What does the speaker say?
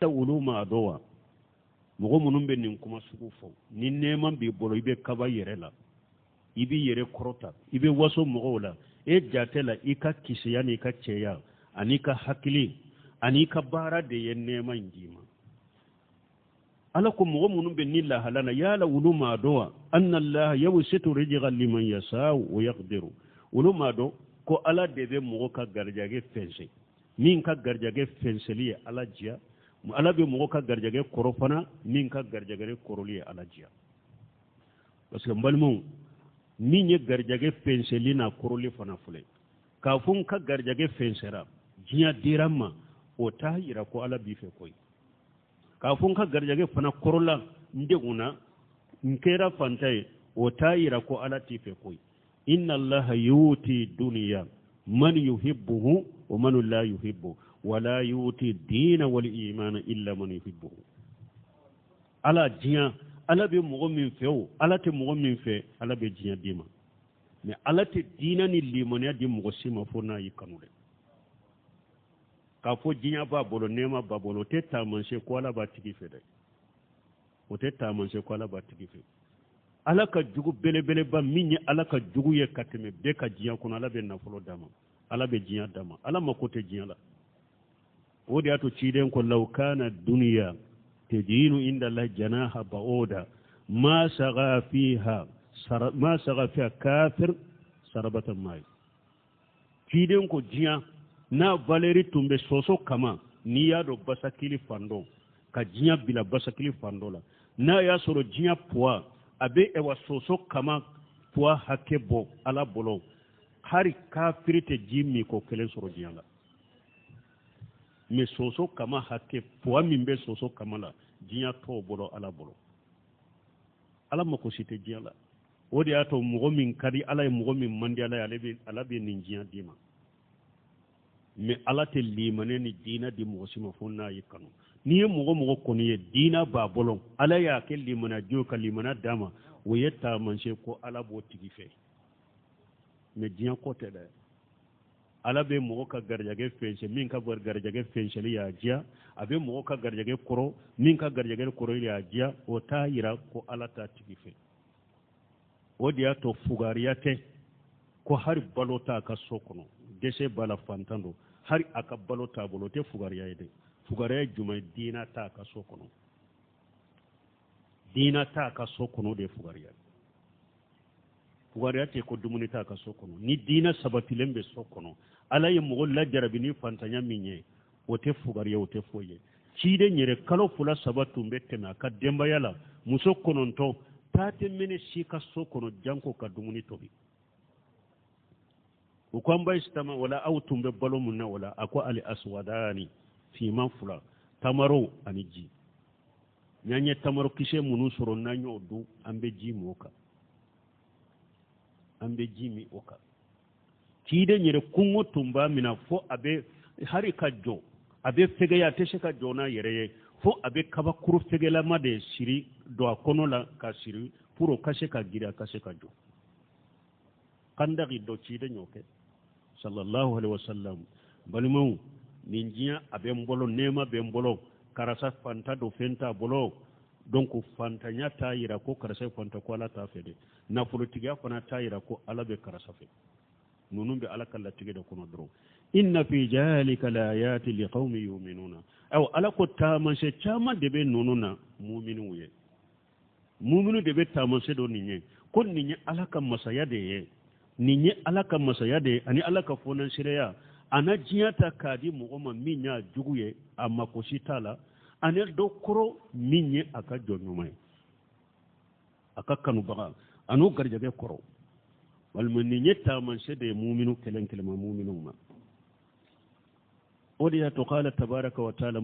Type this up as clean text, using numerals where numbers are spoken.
uluma dowa mogo munun be nin kuma sugu fo ni neman bi bolo ibe kaba yere la ibi yere korota ibe waso mogo la e jatela ika kisiya ni ka ceya ani ka hakili ani ka bara de ye neman jima ala ko mogo munun be ni la halana yala uluma dowa anna allah yawsitu rijgan liman yasha wa yaqdiru uluma do ko ala de be mogo ka garjage fense min ka garjage fenseli ala jiya ala be mogo ka garjage korofana min ka garjage koroli ala jiya parce que mbalmu min ye garjage fenseli na koroli fana fule ka fun ka garjage fensera jiya dirama o ta yira ko ala bi fe koy ka fun ka garjage fana korola ndeguna nkera fantai o ta yira ko ala ti fe koy inna allaha yuti dunya man yuhibbuhu wa man la yuhibbu wala yuti dina wal iman illa man yuhibbuhu ala jiya ala be mogo min few ala te mogo min fe ala be jiya dima mais ala te dina ni limoniya di mogo sima fo na yi kanule ka fo jiya ba bolo nema ba bolo te tamanse ko ala ba tigi fe dai o te tamanse ko ala ba tigi fe ala ka jugu bele bele ba minye ala ka jugu ye kateme be ka jiya kono ala be nafolo dama ala be jiya dama ala makote jiya la wodi ato ciden ko law kana dunya tadinu inda Allah janaha ba'uda ma saga fiha kafir sarabatan mai ciden ko jiya na valeri tumbe soso kama ni ya do basakili fando ka jiya bila basakili fando la na ya soro jiya poa abe ewa soso kama poa hakebo ala bolo hari kafirite jimi ko kelen soro jiya la mais soso kama hake poa mimbe soso kama la jiya to bolo ala mako site jiya la wodi ato mogo min kadi ala e mogo min mandi ala be nin jiya dima mais ala te limane ni dina di mogo sima fonna yikanu ni ye mogo koni ye dina ba bolo ala ya ke limana jo ka limana dama wo yetta manche ko ala bo tigi fe mais jiya ko te da ala be mogo ka garjage fense min ka garjage fense ya jiya abe mogo ka garjage koro min ka garjage koro ya jiya o ta yira ko ala ta tigi fe wodi ya to fugariyate ko har balota ka sokono dese bala fantando har aka balota bolote fugariya ide fugariya jumay dina ta ka sokono de fugariya te ko dumuni ta ka sokono ni dina sabatilembe sokono ala ye mogo la jarabini fantanya minye wote fugariya wote foye cide nyere kalo fula sabatumbe tena ka demba yala muso kononto tate mene shika sokono janko ka dumuni tobi ukwamba istama wala au tumbe balo munna wala akwa ali aswadani fi manfula tamaro aniji nyanye tamaro kishe munu soro nanyo du ambe jimi oka tide nyere kungo tumba mina fo abe hari kajo abe fege ya teshe ka jona yereye fo abe kaba kuru fege la made shiri do akono la ka shiri puro kashe ka gira kashe ka jo kandagi do tide nyoke sallallahu alaihi wasallam balimu ninjiya abe mbolo nema be mbolo karasa fanta do fenta bolo donc fanta nya tayira ko karasa fanta ko ala ta fede na politiga fana tayira ko ala be karasa fe nunum be ala kala tige do kono dro inna fi jalika la ayati liqaumin yu'minuna aw ala ko tamanse chama de be nununa mu'minu ye mu'minu de be tamanse do ninye ko ninye ala kam masaya de ye ninye ala kam masaya de ani ala ka fonan shireya ana jiyata kadi mugoma minya juguye amma ko sitala ane do koro minye aka jonnumay aka kanu baga anu garjabe koro wal minye tamanse de mu'minu kelen kelma mu'minu ma ودي تقال تبارك وتعالى